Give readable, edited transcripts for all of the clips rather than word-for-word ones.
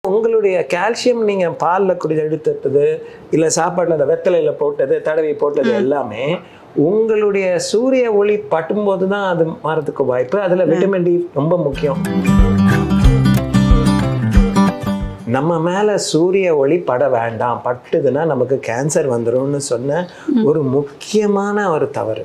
உங்களுடைய கால்சியம் நீங்கள் பாலில் குடி எடுத்துட்டது இல்லை சாப்பாட்டில் அந்த வெத்தலையில் போட்டது தடவி போட்டது எல்லாமே உங்களுடைய சூரிய ஒளி பட்டும்போது தான் அது மாறதுக்கு வாய்ப்பு. அதில் விட்டமின் டி ரொம்ப முக்கியம். நம்ம மேலே சூரிய ஒளி பட வேண்டாம், பட்டுதுன்னா நமக்கு கேன்சர் வந்துடும்னு சொன்ன ஒரு முக்கியமான ஒரு தவறு.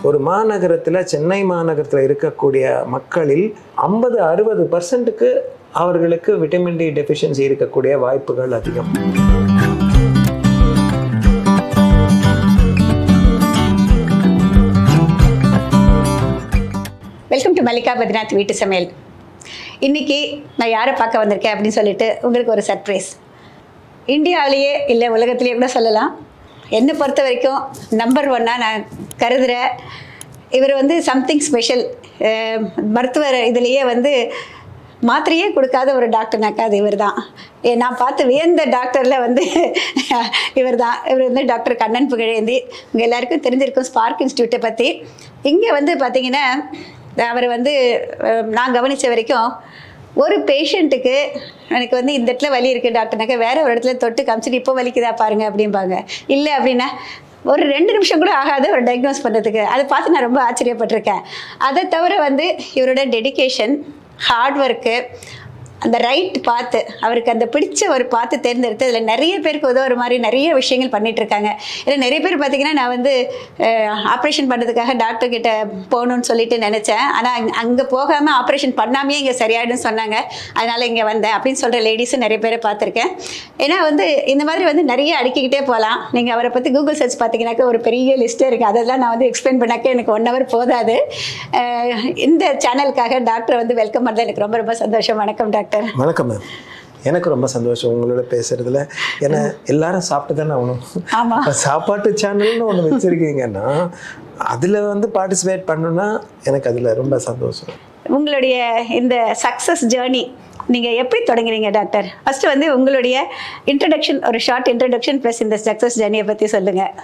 ஒரு மாநகரத்தில், சென்னை மாநகரத்தில் இருக்கக்கூடிய மக்களில் 50-60% அவர்களுக்கு விட்டமின் டி டெஃபிஷியன்சி இருக்கக்கூடிய வாய்ப்புகள் அதிகம். வெல்கம் டு மல்லிகா பத்ரிநாத் வீட்டு சமையல். இன்றைக்கி நான் யாரை பார்க்க வந்திருக்கேன் அப்படின்னு சொல்லிட்டு உங்களுக்கு ஒரு சர்ப்ரைஸ். இந்தியாவிலேயே இல்லை உலகத்திலேயே கூட சொல்லலாம், என்னை பொறுத்த வரைக்கும் நம்பர் 1 நான் கருதுகிற இவர் சம்திங் ஸ்பெஷல். மருத்துவர் இதுலேயே மாத்திரையே கொடுக்காத ஒரு டாக்டர்னாக்கா அது இவர் தான். நான் பார்த்து வியந்த டாக்டரில் இவர் தான். இவர் டாக்டர் கண்ணன் புகழேந்தி. உங்கள் எல்லாருக்கும் தெரிஞ்சிருக்கும் ஸ்பார்க் இன்ஸ்டியூட்டை பற்றி. இங்கே பார்த்தீங்கன்னா அவர் நான் கவனித்த வரைக்கும் ஒரு பேஷண்ட்டுக்கு எனக்கு இந்த இடத்துல வலி இருக்குது டாக்டர்னாக்கா வேறு ஒரு இடத்துல தொட்டு காமிச்சிட்டு இப்போ வலிக்குதா பாருங்கள் அப்படிம்பாங்க. இல்லை அப்படின்னா ஒரு 2 நிமிஷம் கூட ஆகாது ஒரு டயக்னோஸ் பண்ணுறதுக்கு. அதை பார்த்து நான் ரொம்ப ஆச்சரியப்பட்டிருக்கேன். அதை தவிர இவரோட டெடிகேஷன், ஹார்ட் ஒர்க்கு, அந்த ரைட் பார்த்து அவருக்கு அந்த பிடிச்ச ஒரு பார்த்து தேர்ந்தெடுத்து அதில் நிறைய பேருக்கு உதவுற மாதிரி நிறைய விஷயங்கள் பண்ணிகிட்ருக்காங்க. ஏன்னா நிறைய பேர் பார்த்திங்கன்னா நான் ஆப்ரேஷன் பண்ணுறதுக்காக டாக்டர்கிட்ட போகணுன்னு சொல்லிட்டு நினச்சேன். ஆனால் அங்கே போகாமல் ஆப்ரேஷன் பண்ணாமே இங்கே சரியாயிடும்னு சொன்னாங்க, அதனால் இங்கே வந்தேன் அப்படின்னு சொல்கிற லேடிஸும் நிறைய பேரை பார்த்துருக்கேன். ஏன்னா இந்த மாதிரி நிறைய அடுக்கிக்கிட்டே போகலாம். நீங்கள் அவரை பற்றி கூகுள் சர்ச் பார்த்தீங்கன்னாக்கா ஒரு பெரிய லிஸ்ட்டே இருக்குது. அதெல்லாம் நான் எக்ஸ்பிளைன் பண்ணாக்க எனக்கு 1 hour போதாது. இந்த சேனலுக்காக டாக்டர் வெல்கம் பண்ணது எனக்கு ரொம்ப ரொம்ப சந்தோஷம். வணக்கம் டாக்டர். வணக்கம் மேம். எனக்கு ரொம்ப சந்தோஷம் உங்களோட பேசுறதுல. ஏன்னா எல்லாரும் சாப்பிட்டு தானே ஆகணும். சாப்பாட்டு சேனல்னு ஒன்று வச்சிருக்கீங்கன்னா அதில் பார்ட்டிசிபேட் பண்ணணும்னா எனக்கு அதில் ரொம்ப சந்தோஷம். உங்களுடைய இந்த சக்ஸஸ் ஜேர்னி நீங்கள் எப்படி தொடங்குறீங்க டாக்டர்? ஃபஸ்ட்டு உங்களுடைய இன்ட்ரடக்ஷன், ஒரு ஷார்ட் இன்ட்ரடக்ஷன் ப்ளஸ் இந்த சக்ஸஸ் ஜேர்னியை பற்றி சொல்லுங்கள்.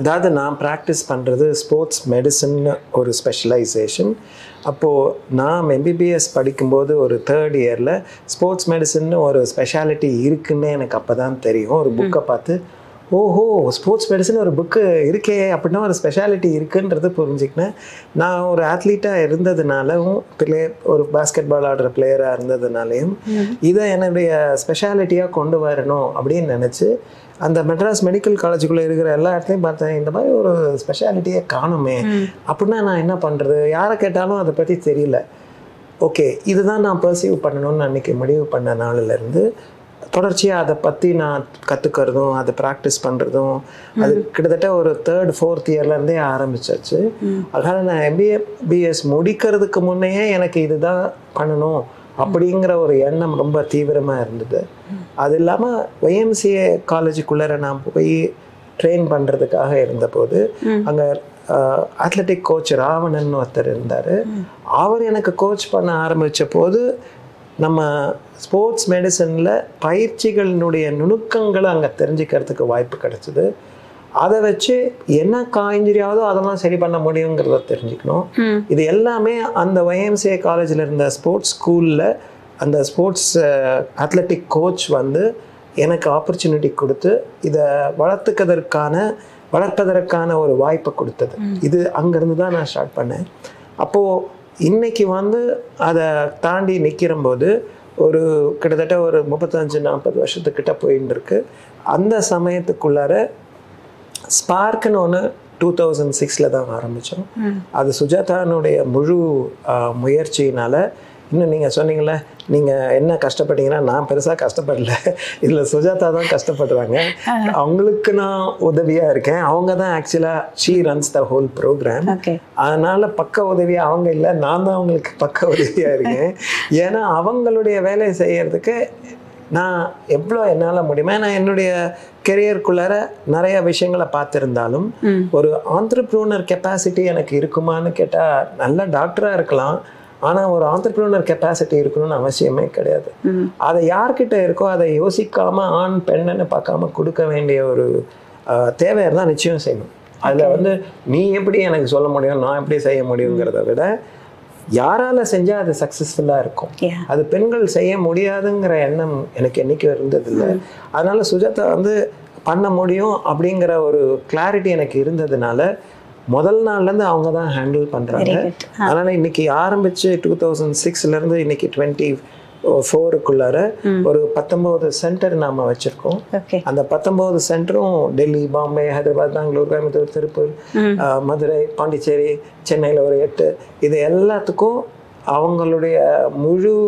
அதாவது நான் ப்ராக்டிஸ் பண்ணுறது ஸ்போர்ட்ஸ் மெடிசன் ஒரு ஸ்பெஷலைசேஷன். அப்போது நான் எம்பிபிஎஸ் படிக்கும்போது ஒரு 3rd இயரில் ஸ்போர்ட்ஸ் மெடிசன் ஒரு ஸ்பெஷாலிட்டி இருக்குன்னு எனக்கு அப்போ தான் தெரியும். ஒரு புக்கை பார்த்து ஓஹோ ஸ்போர்ட்ஸ் மெடிசன் ஒரு புக்கு இருக்கே அப்படின்னா ஒரு ஸ்பெஷாலிட்டி இருக்குன்றது புரிஞ்சுக்கினேன். நான் ஒரு ஆத்லீட்டாக இருந்ததுனாலும் ஒரு பாஸ்கெட் பால் ஆடுற பிளேயராக இருந்ததுனாலையும் இதை என்னுடைய ஸ்பெஷாலிட்டியாக கொண்டு வரணும் அப்படின்னு நினச்சி அந்த மெட்ராஸ் மெடிக்கல் காலேஜுக்குள்ளே இருக்கிற எல்லா இடத்துலையும் பார்த்தேன், இந்த மாதிரி ஒரு ஸ்பெஷாலிட்டியே காணுமே. அப்படின்னா நான் என்ன பண்ணுறது? யாரை கேட்டாலும் அதை பற்றி தெரியல. ஓகே, இதுதான் நான் பர்சீவ் பண்ணணும்னு அன்றைக்கி முடிவு பண்ண நாளிலேருந்து தொடர்ச்சியாக அதை பற்றி நான் கற்றுக்கிறதும் அதை ப்ராக்டிஸ் பண்ணுறதும் அது கிட்டத்தட்ட ஒரு 3rd 4th இயர்லேருந்தே ஆரம்பிச்சாச்சு. அதனால் நான் எம்பிபிஎஸ் முடிக்கிறதுக்கு முன்னையே எனக்கு இதுதான் பண்ணணும் அப்படிங்கிற ஒரு எண்ணம் ரொம்ப தீவிரமாக இருந்தது. அது இல்லாமல் YMCA காலேஜுக்குள்ளே நான் போய் ட்ரெயின் பண்ணுறதுக்காக இருந்தபோது அங்கே அத்லெட்டிக் கோச் ராவணன் ஒருத்தர் இருந்தார். அவர் எனக்கு கோச் பண்ண ஆரம்பித்த போது நம்ம ஸ்போர்ட்ஸ் மெடிசனில் பயிற்சிகளினுடைய நுணுக்கங்களை அங்கே தெரிஞ்சுக்கிறதுக்கு வாய்ப்பு கிடச்சிது. அதை வச்சு என்ன காய்ஞ்சிரியாவதோ அதெல்லாம் சரி பண்ண முடியுங்கிறத தெரிஞ்சுக்கணும். இது எல்லாமே அந்த YMCA காலேஜில் இருந்த ஸ்போர்ட்ஸ் ஸ்கூலில் அந்த ஸ்போர்ட்ஸ் அத்லெட்டிக் கோச் எனக்கு ஆப்பர்ச்சுனிட்டி கொடுத்து இதை வளர்ப்பதற்கான ஒரு வாய்ப்பை கொடுத்தது. இது அங்கேருந்து தான் நான் ஸ்டார்ட் பண்ணேன். அப்போது இன்னைக்கு அதை தாண்டி நிற்கிறம்போது ஒரு கிட்டத்தட்ட ஒரு 35-40 வருஷத்துக்கிட்ட போயின்னு இருக்கு. அந்த சமயத்துக்குள்ளார ஸ்பார்க்குன்னு ஒன்று 2006 தான் ஆரம்பித்தோம். அது சுஜாதானுடைய முழு முயற்சியினால். இன்னும் நீங்கள் சொன்னீங்களே நீங்கள் என்ன கஷ்டப்பட்டீங்கன்னா நான் பெருசாக கஷ்டப்படல, இதில் சுஜாதா தான் கஷ்டப்படுறாங்க. அவங்களுக்கு நான் உதவியாக இருக்கேன். அவங்க தான் ஆக்சுவலாக she runs the whole program. அதனால் பக்க உதவியாக அவங்க இல்லை, நான் தான் அவங்களுக்கு பக்க உதவியாக இருக்கேன். ஏன்னா அவங்களுடைய வேலையை செய்கிறதுக்கு நான் எவ்வளோ என்னால் முடியுமா. நான் என்னுடைய கெரியருக்குள்ளார நிறைய விஷயங்களை பார்த்துருந்தாலும் ஒரு ஆண்டர்ப்ரூனர் கெப்பாசிட்டி எனக்கு இருக்குமான்னு கேட்டால் நல்ல டாக்டராக இருக்கலாம், ஆனால் ஒரு ஆண்டர்ப்ரூனர் கெப்பாசிட்டி இருக்கணும்னு அவசியமே கிடையாது. அதை யார்கிட்ட இருக்கோ அதை யோசிக்காமல் ஆண் பெண்ணுன்னு பார்க்காம கொடுக்க வேண்டிய ஒரு தேவை இருந்தால் நிச்சயம் செய்யணும். அதில் நீ எப்படி எனக்கு சொல்ல முடியும், நான் எப்படி செய்ய முடியுங்கிறத விட யாரால செஞ்சால் அது சக்ஸஸ்ஃபுல்லாக இருக்கும். அது பெண்கள் செய்ய முடியாதுங்கிற எண்ணம் எனக்கு என்றைக்கும் இருந்ததில்லை. அதனால சுஜாதா வந்து பண்ண முடியும் அப்படிங்கிற ஒரு கிளாரிட்டி எனக்கு இருந்ததுனால முதல் நாள்லேருந்து அவங்க தான் ஹேண்டில் பண்ணுறாங்க. அதனால் இன்னைக்கு ஆரம்பித்து 2006 இன்னைக்கு 24க்குள்ளார ஒரு 19 சென்டர் நாம் வச்சுருக்கோம். அந்த 19 சென்டரும் டெல்லி, பாம்பே, ஹைதராபாத், பெங்களூர், கோயம்புத்தூர், திருப்பூர், மதுரை, பாண்டிச்சேரி, சென்னையில் ஒரு 8, இது எல்லாத்துக்கும் அவங்களுடைய முழு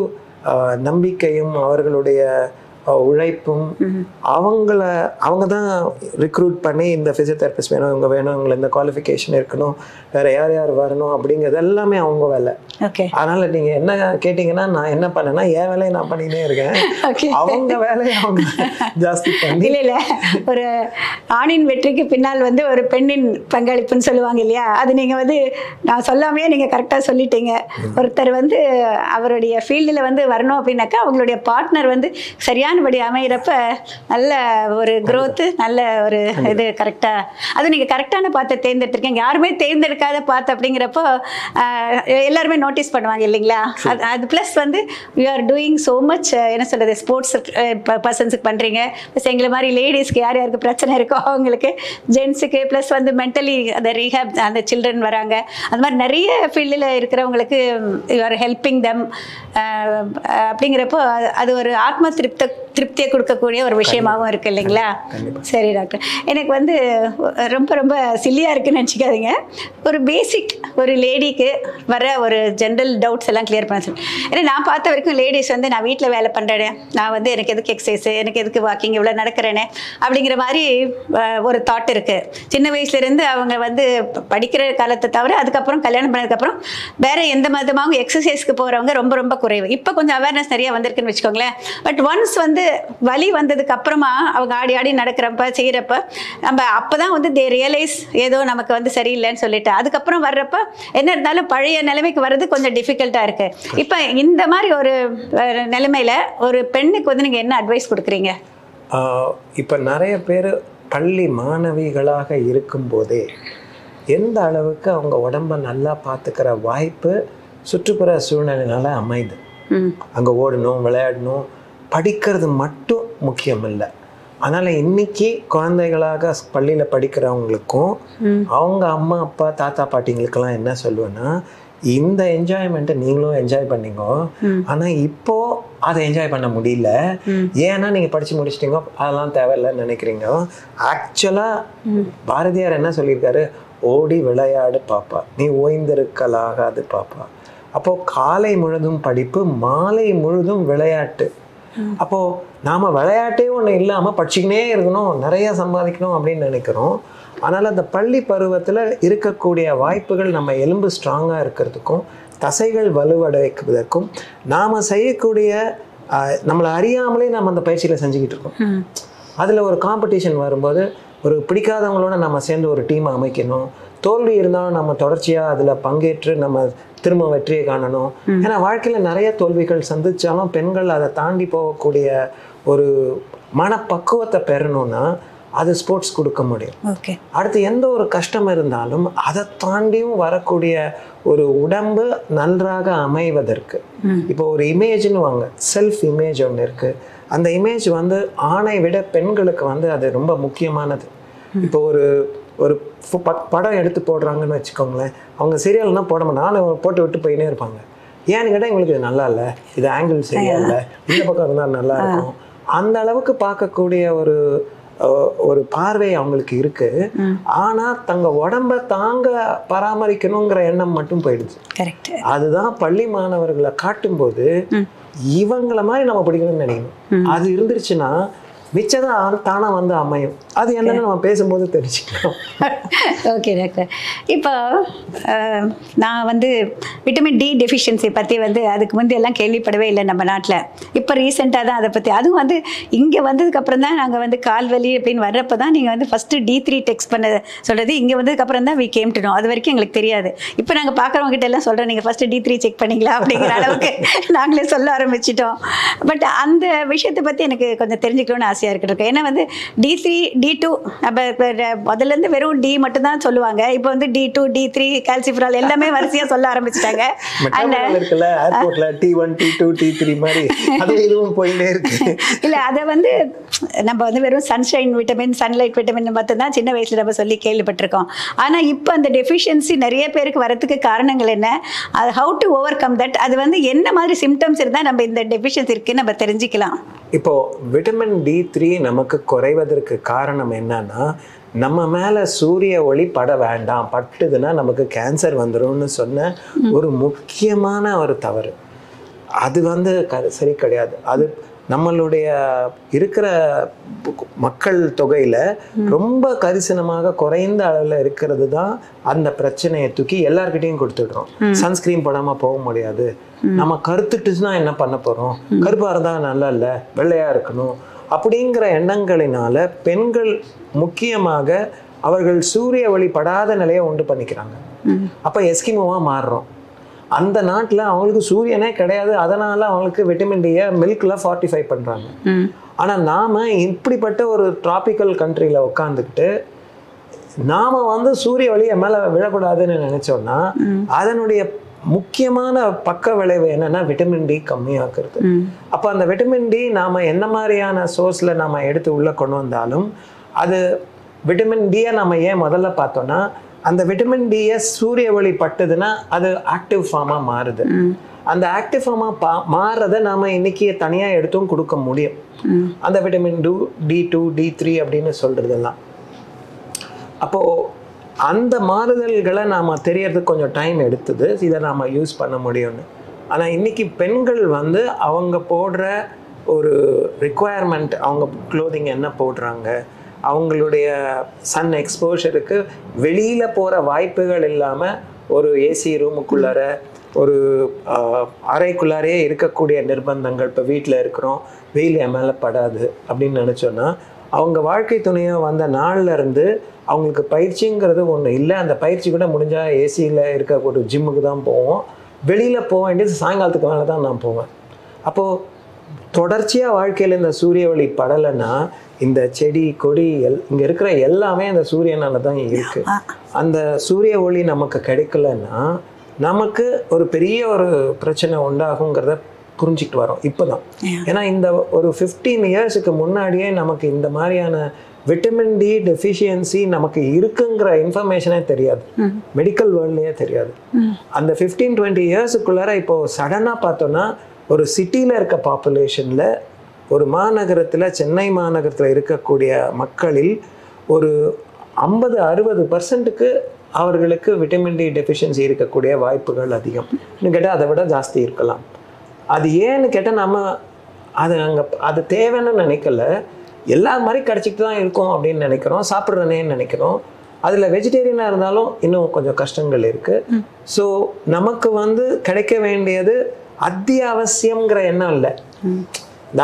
நம்பிக்கையும் அவர்களுடைய உழைப்பும் அவங்க தான் ரிக்ரூட் பண்ணி இந்த ஃபிசியோதெரபிஸ்ட் வேணும், இவங்க வேணும், இவங்களை இந்த குவாலிஃபிகேஷன் இருக்கணும், வேறு யார் யார் வரணும் அப்படிங்கிறது எல்லாமே அவங்க வேலை. அதனால் நீங்கள் என்ன கேட்டிங்கன்னா நான் என்ன பண்ணேன்னா என் வேலையை நான் பண்ணினே இருக்கேன், அவங்க வேலையை அவங்க ஜாஸ்தி பண்ணி. இல்லை ஒரு ஆணின் வெற்றிக்கு பின்னால் வந்து ஒரு பெண்ணின் பங்களிப்புன்னு சொல்லுவாங்க இல்லையா, அது நீங்கள் வந்து நான் சொல்லாமையே நீங்கள் கரெக்டாக சொல்லிட்டீங்க. ஒருத்தர் வந்து அவருடைய ஃபீல்டில் வந்து வரணும் அப்படின்னாக்கா அவங்களுடைய பார்ட்னர் வந்து சரியானபடி அமைகிறப்ப நல்ல ஒரு க்ரோத்து, நல்ல ஒரு இது கரெக்டாக, அது நீங்கள் கரெக்டான பார்த்து தேர்ந்தெடுத்துருக்கீங்க. யாருமே தேர்ந்தெடுக்காத பார்த்து அப்படிங்கிறப்போ எல்லாருமே நோட்டீஸ் பண்ணுவாங்க இல்லைங்களா. அது ப்ளஸ் வந்து you are doing so much, என்ன சொல்கிறது, ஸ்போர்ட்ஸ் பர்சன்ஸுக்கு பண்ணுறீங்க, ப்ளஸ் எங்களை மாதிரி லேடிஸ்க்கு யார் யாருக்கு பிரச்சனை இருக்கோ அவங்களுக்கு, ஜென்ஸுக்கு, ப்ளஸ் வந்து மென்டலி அந்த ரீஹேப், அந்த சில்ட்ரன் வராங்க, அந்த மாதிரி நிறைய ஃபீல்டில் இருக்கிறவங்களுக்கு யூ ஆர் ஹெல்பிங் தம் அப்படிங்கிறப்போ அது ஒரு ஆத்ம திருப்தியை கொடுக்கக்கூடிய ஒரு விஷயமாகவும் இருக்குது இல்லைங்களா. சரி டாக்டர், எனக்கு வந்து ரொம்ப ரொம்ப சில்லியாக இருக்குன்னு நினச்சிக்காதீங்க. ஒரு பேசிக் ஒரு லேடிக்கு வர ஒரு ஜென்ரல் டவுட்ஸ் எல்லாம் கிளியர் பண்ண சொல்லி, ஏன்னா நான் பார்த்த வரைக்கும் லேடிஸ் வந்து நான் வீட்டில் வேலை பண்ணுறேனே, நான் வந்து எனக்கு எதுக்கு எக்ஸசைஸு, எனக்கு எதுக்கு வாக்கிங், இவ்வளோ நடக்கிறேனே அப்படிங்கிற மாதிரி ஒரு தாட் இருக்குது. சின்ன வயசுலேருந்து அவங்க வந்து படிக்கிற காலத்தை தவிர அதுக்கப்புறம் கல்யாணம் பண்ணதுக்கப்புறம் வேறு எந்த மதமாகவும் எக்ஸசைஸ்க்கு போகிறவங்க ரொம்ப ரொம்ப குறைவு. இப்போ கொஞ்சம் அவேர்னஸ் நிறைய வந்திருக்குன்னு வச்சுக்கோங்களேன். பட் ஒன்ஸ் வந்து வலி வந்ததுக்கு அப்புறமா அவங்க ஆடி ஆடி நடக்கிறப்ப செய்கிறப்ப நம்ம அப்போ தான் வந்து தே ரியலைஸ் ஏதோ நமக்கு வந்து சரியில்லைன்னு சொல்லிட்டு, அதுக்கப்புறம் வர்றப்ப என்ன இருந்தாலும் பழைய நிலைமைக்கு வர்றது கொஞ்சம் டிஃபிகல்ட்டாக இருக்குது. இப்போ இந்த மாதிரி ஒரு நிலைமையில் ஒரு பெண்ணுக்கு வந்து நீங்கள் என்ன அட்வைஸ் கொடுக்குறீங்க? இப்போ நிறைய பேர் பள்ளி மாணவிகளாக இருக்கும்போதே எந்த அளவுக்கு அவங்க உடம்பை நல்லா பார்த்துக்கிற வாய்ப்பு சுற்றுப்புற சூழ்நிலைனால அமைது. அங்கே ஓடணும், விளையாடணும், படிக்கிறது மட்டும் முக்கியம் இல்லை. அதனால் இன்றைக்கி குழந்தைகளாக பள்ளியில் படிக்கிறவங்களுக்கும் அவங்க அம்மா அப்பா தாத்தா பாட்டிங்களுக்கெல்லாம் என்ன சொல்லுவேன்னா, இந்த என்ஜாய்மெண்ட்டை நீங்களும் என்ஜாய் பண்ணிங்க, ஆனால் இப்போது அதை என்ஜாய் பண்ண முடியல, ஏன்னா நீங்கள் படித்து முடிச்சிட்டிங்க, அதெல்லாம் தேவையில்லைன்னு நினைக்கிறீங்க. ஆக்சுவலாக பாரதியார் என்ன சொல்லியிருக்காரு, ஓடி விளையாடு பாப்பா, நீ ஓய்ந்திருக்கலாகாது பாப்பா. அப்போது காலை முழுதும் படிப்பு, மாலை முழுதும் விளையாட்டு. அப்போது நாம் விளையாட்டே ஒன்று இல்லாமல் படிச்சுக்கினே இருக்கணும், நிறையா சம்பாதிக்கணும் அப்படின்னு நினைக்கிறோம். அதனால் அந்த பள்ளி பருவத்தில் இருக்கக்கூடிய வாய்ப்புகள் நம்ம எலும்பு ஸ்ட்ராங்காக இருக்கிறதுக்கும் தசைகள் வலுவடைவதற்கும் நாம் செய்யக்கூடிய நம்மளை அறியாமலே நம்ம அந்த பயிற்சியில் செஞ்சுக்கிட்டு இருக்கோம். அதில் ஒரு காம்படிஷன் வரும்போது ஒரு பிடிக்காதவங்களோட நம்ம சேர்ந்து ஒரு டீமை அமைக்கணும். தோல்வி இருந்தாலும் நம்ம தொடர்ச்சியாக அதில் பங்கேற்று நம்ம திரும்ப வெற்றியை காணணும். ஏன்னா வாழ்க்கையில் நிறைய தோல்விகள் சந்தித்தாலும் பெண்கள் அதை தாண்டி போகக்கூடிய ஒரு மனப்பக்குவத்தை பெறணும்னா அது ஸ்போர்ட்ஸ் கொடுக்க முடியும். அடுத்து எந்த ஒரு கஷ்டம் இருந்தாலும் அதை தாண்டியும் வரக்கூடிய ஒரு உடம்பு நன்றாக அமைவதற்கு இப்போ ஒரு இமேஜ்னு வாங்க, செல்ஃப் இமேஜ் ஒன்று இருக்குது. அந்த இமேஜ் வந்து ஆணை விட பெண்களுக்கு வந்து அது ரொம்ப முக்கியமானது. இப்போ ஒரு படம் எடுத்து போடுறாங்கன்னு வச்சுக்கோங்களேன், அவங்க சீரியல்னா போட மாட்டாங்க, போட்டு விட்டு போயினே இருப்பாங்க. ஏன்னு கேட்டால் இவங்களுக்கு இது நல்லா இல்லை, இது ஆங்கிள் சரியா இல்லை, இந்த பக்கம் இருந்தால் நல்லா இருக்கும், அந்த அளவுக்கு பார்க்கக்கூடிய ஒரு பார்வை அவங்களுக்கு இருக்கு. ஆனா தங்க உடம்ப தாங்க பராமரிக்கணுங்கிற எண்ணம் மட்டும் போயிடுச்சு. அதுதான் பள்ளி மாணவர்களை காட்டும்போது இவங்கள மாதிரி நம்ம படிக்கணும்னு நினைக்கணும். அது இருந்துருச்சுன்னா மிச்சதான் தானா வந்து அமையும். அது என்னன்னு நம்ம பேசும்போது தெரிஞ்சுக்கலாம். ஓகே டாக்டர், இப்போ நான் வந்து விட்டமின் டி டெஃபிஷியன்சி பற்றி வந்து அதுக்கு முந்தைய எல்லாம் கேள்விப்படவே இல்லை நம்ம நாட்டில். இப்போ ரீசெண்டாக தான் அதை பற்றி, அதுவும் வந்து இங்கே வந்ததுக்கப்புறம் தான் நாங்கள் வந்து கால்வலி அப்படின்னு வர்றப்போ தான் நீங்கள் வந்து ஃபஸ்ட்டு D3 டெக்ஸ்ட் பண்ண சொல்கிறது. இங்கே வந்ததுக்கப்புறம் தான் வி கேம் டு நோ. அது வரைக்கும் எங்களுக்கு தெரியாது. இப்போ நாங்கள் பார்க்குறவங்க கிட்ட எல்லாம் சொல்கிறோம், நீங்கள் ஃபஸ்ட்டு D3 செக் பண்ணிங்களா அப்படிங்கிற அளவுக்கு நாங்களே சொல்ல ஆரம்பிச்சிட்டோம். பட் அந்த விஷயத்தை பற்றி எனக்கு கொஞ்சம் தெரிஞ்சுக்கணும்னு ஆசையாக இருக்குது. ஏன்னா வந்து D3 D2 நம்ம முதல்லேருந்து வெறும் டி மட்டும்தான் சொல்லுவாங்க. இப்போ வந்து D2 D3 கால்சிஃபரால் எல்லாமே வரிசையாக சொல்ல ஆரம்பிச்சிட்டாங்க. இருக்குல்ல ஏர்போர்ட்ல T1 T2 T3 மாதிரி அது இதுவும் போயிட்டே இருக்கு. இல்லை அதை வந்து நம்ம வந்து வெறும் சன்ஷைன் விட்டமின் சன்லைட் விட்டமின் மட்டும்தான் சின்ன வயசில் நம்ம சொல்லி கேள்விப்பட்டிருக்கோம். ஆனால் இப்போ அந்த டெஃபிஷியன்சி நிறைய பேருக்கு வரதுக்கு காரணங்கள் என்ன, அது how to over come that, அது வந்து என்ன மாதிரி சிம்டம்ஸ் இருந்தால் நம்ம இந்த டெஃபிஷியன்சி இருக்குன்னு நம்ம தெரிஞ்சுக்கலாம். இப்போ விட்டமின் D3 நமக்கு குறைவதற்கு காரணம் என்னன்னா, நம்ம மேலே சூரிய ஒளி பட வேண்டாம், பட்டுதுன்னா நமக்கு கேன்சர் வந்துடும்னு சொன்ன ஒரு முக்கியமான ஒரு தவறு. அது வந்து சரி கிடையாது. அது நம்மளுடைய இருக்கிற மக்கள் தொகையில் ரொம்ப கரிசனமாக குறைந்த அளவில் இருக்கிறது தான் அந்த பிரச்சனையை தூக்கி எல்லார்கிட்டையும் கொடுத்துடுறோம். சன்ஸ்கிரீன் போடாமல் போக முடியாது, நம்ம கருத்துட்டுச்சுன்னா என்ன பண்ண போகிறோம், கருப்பாக இருந்தால் நல்லா இல்லை வெள்ளையாக இருக்கணும் அப்படிங்கிற எண்ணங்களினால பெண்கள் முக்கியமாக அவர்கள் சூரிய ஒளி படாத நிலையை உண்டு பண்ணிக்கிறாங்க. அப்போ எஸ்கிமோவாக மாறுறோம். அந்த நாட்டில் அவங்களுக்கு சூரியனே கிடையாது, அதனால அவங்களுக்கு விட்டமின் டியை மில்க்ல ஃபார்ட்டிஃபை பண்ணுறாங்க. ஆனால் நாம் இப்படிப்பட்ட ஒரு டிராபிக்கல் கண்ட்ரியில் உட்காந்துக்கிட்டு நாம் வந்து சூரிய ஒளி என் மேலே விழக்கூடாதுன்னு நினச்சோன்னா அதனுடைய முக்கியமான பக்க விளைவு என்னன்னா விட்டமின் டி கம்மியாக்குறது. அப்போ அந்த விட்டமின் டி நாம் என்ன மாதிரியான சோர்ஸில் நாம் எடுத்து உள்ளே கொண்டு வந்தாலும் அது விட்டமின் டியை நம்ம ஏன் முதல்ல பார்த்தோன்னா, அந்த விட்டமின் டியை சூரிய ஒளி பட்டுதுன்னா அது ஆக்டிவ் ஃபார்மாக மாறுது. அந்த ஆக்டிவ் ஃபார்மாக மாறுறதை நாம் இன்னைக்கு தனியாக எடுத்தும் கொடுக்க முடியும். அந்த விட்டமின் D2 D3 அப்படின்னு சொல்கிறதெல்லாம். அப்போது அந்த மாறுதல்களை நாம் தெரியறதுக்கு கொஞ்சம் டைம் எடுத்தது, இதை நாம் யூஸ் பண்ண முடியும்னு. ஆனால் இன்றைக்கி பெண்கள் வந்து அவங்க போடுற ஒரு ரிக்குவயர்மெண்ட், அவங்க க்ளோதிங் என்ன போடுறாங்க, அவங்களுடைய சன் எக்ஸ்போஷருக்கு வெளியில் போகிற வாய்ப்புகள் இல்லாமல் ஒரு ஏசி ரூமுக்குள்ளார ஒரு அறைக்குள்ளாரே இருக்கக்கூடிய நிர்பந்தங்கள். இப்போ வீட்டில் இருக்கிறோம், வெயில் என் மேலே படாது அப்படின்னு நினச்சோன்னா அவங்க வாழ்க்கை துணையாக வந்த நாள்லேருந்து அவங்களுக்கு பயிற்சிங்கிறது ஒன்று இல்லை. அந்த பயிற்சி கூட முடிஞ்சால் ஏசியில் இருக்க ஒரு ஜிம்முக்கு தான் போவோம். வெளியில் போக வேண்டியது சாயங்காலத்துக்கு மேலே தான் நான் போவேன். அப்போது தொடர்ச்சியாக வாழ்க்கையில் இந்த சூரிய ஒளி படலைன்னா இந்த செடி கொடி இங்கே இருக்கிற எல்லாமே அந்த சூரியனால தான் இருக்குது. அந்த சூரிய ஒளி நமக்கு கிடைக்கலன்னா நமக்கு ஒரு பெரிய ஒரு பிரச்சனை உண்டாகுங்கிறத புரிஞ்சுக்கிட்டு வரோம் இப்போ தான். ஏன்னா இந்த ஒரு 15 இயர்ஸுக்கு முன்னாடியே நமக்கு இந்த மாதிரியான விட்டமின் டி டெஃபிஷியன்சி நமக்கு இருக்குங்கிற இன்ஃபர்மேஷனே தெரியாது, மெடிக்கல் வேர்ல்ட்லேயே தெரியாது. அந்த 15-20 இயர்ஸுக்குள்ளார இப்போது சடனாக பார்த்தோன்னா ஒரு சிட்டியில் இருக்க பாப்புலேஷனில், ஒரு மாநகரத்தில், சென்னை மாநகரத்தில் இருக்கக்கூடிய மக்களில் ஒரு 50-60% அவர்களுக்கு விட்டமின் டி டெஃபிஷியன்சி இருக்கக்கூடிய வாய்ப்புகள் அதிகம். இன்னும் கேட்டால் அதை விட ஜாஸ்தி இருக்கலாம். அது ஏன்னு கேட்டால் நம்ம அது தேவைன்னு நினைக்கல, எல்லா மாதிரி கிடச்சிக்கிட்டு தான் இருக்கும் அப்படின்னு நினைக்கிறோம், சாப்பிட்றனேன்னு நினைக்கிறோம். அதில் வெஜிடேரியனாக இருந்தாலும் இன்னும் கொஞ்சம் கஷ்டங்கள் இருக்குது. ஸோ நமக்கு வந்து கிடைக்க வேண்டியது அத்தியாவசியம்ங்கிற எண்ணம் இல்லை.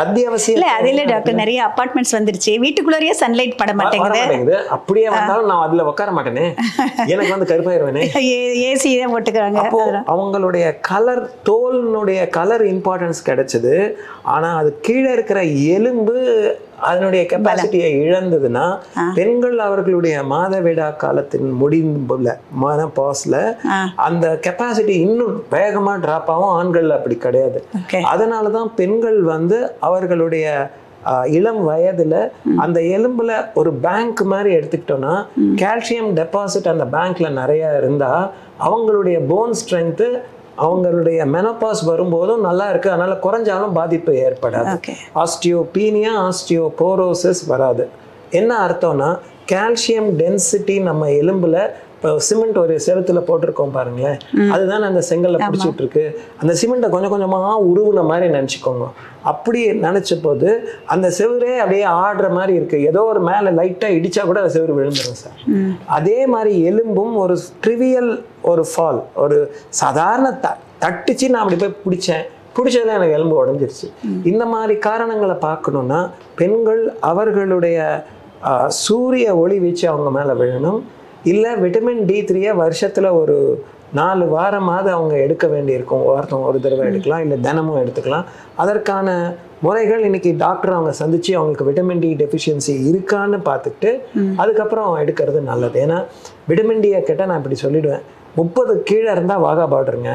அத்தியாவசியம் இல்லை. அதில் டாக்டர் நிறைய அப்பார்ட்மெண்ட்ஸ் வந்துருச்சு, வீட்டுக்குள்ளேயே சன்லைட் பட மாட்டேங்குது. அப்படியே வந்தாலும் நான் அதில் உட்கார மாட்டேனே, எனக்கு வந்து கருப்பாயிருவேனே, ஏசி தான் போட்டுக்கிறாங்க. அப்போ அவங்களுடைய கலர், தோலினுடைய கலர் இம்பார்ட்டன்ஸ் கிடைச்சது. ஆனால் அது கீழே இருக்கிற எலும்பு அதனுடைய கெப்பாசிட்டியை இழந்ததுன்னா பெண்கள் அவர்களுடைய மாதவிடா காலத்தின் முடிவுல மனபாஸ்ல அந்த கெப்பாசிட்டி இன்னும் வேகமா டிராப் ஆகும். ஆண்கள் அப்படி கிடையாது. அதனாலதான் பெண்கள் வந்து அவர்களுடைய இளம் வயதுல அந்த எலும்புல ஒரு பேங்க் மாதிரி எடுத்துக்கிட்டோம்னா கால்சியம் டெபாசிட் அந்த பேங்க்ல நிறைய இருந்தா அவங்களுடைய போன் ஸ்ட்ரென்த்து அவங்களுடைய மெனோபாஸ் வரும்போதும் நல்லா இருக்குது. அதனால் குறைஞ்சாலும் பாதிப்பு ஏற்படாது. ஆஸ்டியோபீனியா, ஆஸ்டியோபோரோசிஸ் வராது. என்ன அர்த்தம்னா கால்சியம் டென்சிட்டி நம்ம எலும்பில், இப்போ சிமெண்ட் ஒரு செவத்துல போட்டிருக்கோம் பாருங்களேன், அதுதான் அந்த செங்கல்ல பிடிச்சிட்டு இருக்கு. அந்த சிமெண்ட்டை கொஞ்சம் கொஞ்சமாக உருவுன மாதிரி நினச்சிக்கோங்க. அப்படி நினச்ச போது அந்த செவரே அப்படியே ஆடுற மாதிரி இருக்குது. ஏதோ ஒரு மேலே லைட்டாக இடித்தா கூட அந்த செவரு விழுந்துடும் சார். அதே மாதிரி எலும்பும் ஒரு ட்ரிவியல் ஒரு ஃபால், ஒரு சாதாரண தட்டுச்சு, நான் அப்படி போய் பிடிச்சதுல எனக்கு எலும்பு உடஞ்சிருச்சு. இந்த மாதிரி காரணங்களை பார்க்கணுன்னா பெண்கள் அவர்களுடைய சூரிய ஒளி வீச்சு அவங்க மேலே விழணும். இல்லை விட்டமின் D3 வருஷத்தில் ஒரு 4 வாரமாவது அவங்க எடுக்க வேண்டியிருக்கும். வாரத்தம் ஒரு தடவை எடுக்கலாம், இல்லை தினமும் எடுத்துக்கலாம். அதற்கான முறைகள் இன்னைக்கு டாக்டர் அவங்க சந்திச்சு அவங்களுக்கு விட்டமின் டி டெஃபிஷியன்சி இருக்கான்னு பார்த்துட்டு அதுக்கப்புறம் எடுக்கிறது நல்லது. ஏன்னா விட்டமின் டியை கேட்டால் நான் இப்படி சொல்லிடுவேன், 30 கீழே இருந்தால் வாகா பார்டருங்க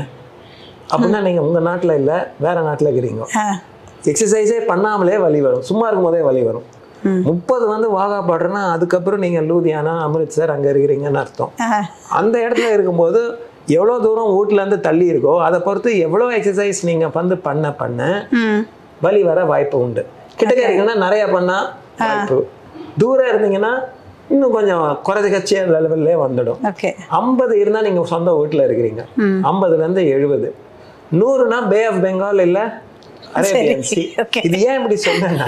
அப்படின்னா நீங்கள் உங்கள் நாட்டில் இல்லை வேற நாட்டில் இருக்கிறீங்க. எக்ஸசைஸே பண்ணாமலே வலி வரும், சும்மா இருக்கும் போதே வலி வரும். 30 வந்து வாகா பார்டர்னா அதுக்கப்புறம் நீங்கள் லூதியானா அமிர்த்சர் அங்கே இருக்கிறீங்கன்னு அர்த்தம். அந்த இடத்துல இருக்கும்போது எவ்வளோ தூரம் வீட்டிலேருந்து தள்ளி இருக்கோ அதை பொறுத்து எவ்வளோ எக்ஸசைஸ் நீங்கள் வந்து பண்ண வலி வர வாய்ப்பு உண்டு. கிட்டக்க இருக்கீங்கன்னா நிறைய பண்ணால் வாய்ப்பு, தூரம் இருந்தீங்கன்னா இன்னும் கொஞ்சம் குறைஞ்ச லெவல்லே வந்துடும். 50 இருந்தால் நீங்கள் சொந்த வீட்டில் இருக்கிறீங்க, 50லேருந்து 70, 100னா பே ஆஃப் பெங்கால் இல்லை அரேபியன் சி. இது ஏன் இப்படி சொன்னேன்னா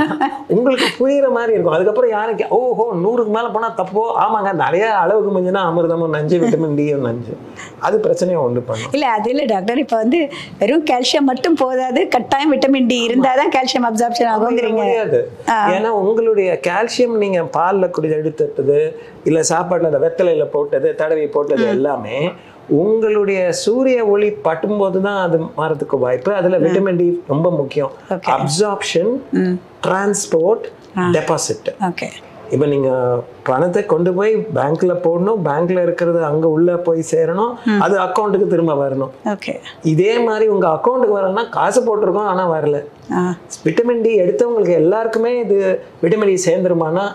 உங்களுக்கு புரியுற மாதிரி இருக்கும். அதுக்கப்புறம் யாருக்கு ஓஹோ 100க்கு மேலே போனால் தப்போ, ஆமாங்க நிறைய அளவுக்கு மிஞ்சினா அமிர்தமும் நஞ்சு விட்டமின் டியும் நஞ்சு, அது பிரச்சனையை உண்டு பண்ணும். இல்லை அது இல்லை டாக்டர், இப்போ வந்து வெறும் கால்சியம் மட்டும் போதாது, கட்டாயம் விட்டமின் டி இருந்தால் தான் கால்சியம் அப்சார்ப்ஷன் ஆகுங்கிறீங்க. முடியாது, ஏன்னா உங்களுடைய கால்சியம் நீங்கள் பாலில் குடி எடுத்துட்டது இல்லை சாப்பாட்டில் அந்த வெத்தலையில் போட்டது தடவி போட்டது எல்லாமே உங்களுடைய சூரிய ஒளி பட்டும்போது தான் அது மாறதுக்கு வாய்ப்பு. அதில் விட்டமின் டி ரொம்ப முக்கியம். Absorption, transport, deposit. இப்போ நீங்கள் பணத்தை கொண்டு போய் பேங்க்ல போடணும், பேங்க்ல இருக்கிறது அங்கே உள்ள போய் சேரணும், அது அக்கௌண்ட்டுக்கு திரும்ப வரணும். இதே மாதிரி உங்க அக்கௌண்ட்டுக்கு வரலன்னா காசு போட்டிருக்கோம் ஆனால் வரல. விட்டமின் டி எடுத்தவங்களுக்கு எல்லாருக்குமே இது விட்டமின் டி சேர்ந்துருமானா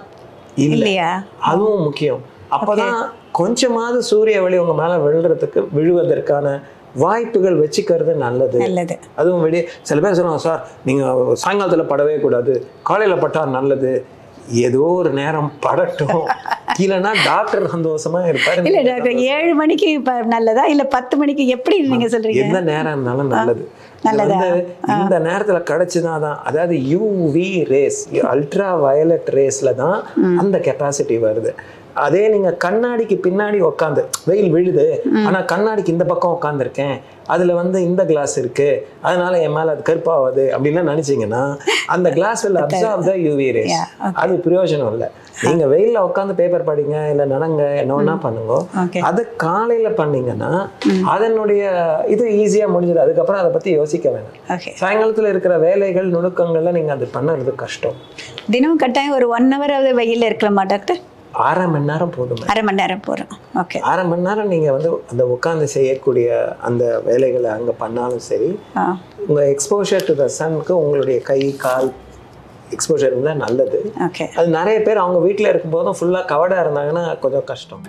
இல்லையா, அதுவும் முக்கியம். அப்போதான் கொஞ்சமாவது சூரிய ஒளி உங்க மேல விழுவதற்கான வாய்ப்புகள் வச்சுக்கிறது நல்லது. அதுவும் வெளியே சில பேர் சொல்லுவாங்க, சார் நீங்க சாயங்காலத்துல படவே கூடாது, காலையில பட்டா நல்லது. ஏதோ ஒரு நேரம் படட்டும், இல்லைன்னா டாக்டர் சந்தோஷமா இருப்பாரு. இல்ல டாக்டர் 7 மணிக்கு நல்லதா இல்ல 10 மணிக்கு எப்படி நீங்க சொல்றீங்க? எந்த நேரம் இருந்தாலும் நல்லது. இந்த நேரத்துல கிடைச்சுதான் தான், அதாவது யூவி ரேஸ், அல்ட்ரா வயலட் ரேஸ்ல தான் அந்த கெப்பாசிட்டி வருது. அதே நீங்க கண்ணாடிக்கு பின்னாடி உட்காந்து வெயில் விழுது ஆனா கண்ணாடிக்கு இந்த பக்கம் உட்காந்துருக்கேன், அதுல வந்து இந்த கிளாஸ் இருக்கு அதனால என் மேல அது கருப்பாவது அப்படின்லாம் நினைச்சீங்கன்னா அந்த class will absorb the UV rays. அது பிரயோஜனம் இல்லை. நீங்க வெயில்ல உட்காந்து பேப்பர் படிங்க இல்ல நடங்க என்ன ஒண்ணா பண்ணுங்க, அது காலையில பண்ணீங்கன்னா அதனுடைய இது ஈஸியா முடிஞ்சது. அதுக்கப்புறம் அதை பத்தி யோசிக்க வேண்டாம். சாயங்காலத்துல இருக்கிற வேலைகள் நுணுக்கங்கள்ல நீங்க அது பண்ணறது கஷ்டம். தினமும் கட்டாயம் ஒரு 1 hour வெயில்ல இருக்கலாமா டாக்டர்? 1/2 மணி நேரம் போதும். 1/2 மணி நேரம் போறோம். ஓகே, 1/2 மணி நேரம் நீங்க வந்து அந்த உட்கார்ந்து செய்யக்கூடிய அந்த வேலைகளை அங்க பண்ணாலும் சரி, உங்க எக்ஸ்போஷர் டு த சன்க்கு உங்களுடைய கை கால் எக்ஸ்போஷர் இருந்தால் நல்லது. அது நிறைய பேர் அவங்க வீட்டில் இருக்கும்போதும் ஃபுல்லாக கவர்டாக இருந்தாங்கன்னா கொஞ்சம் கஷ்டம்.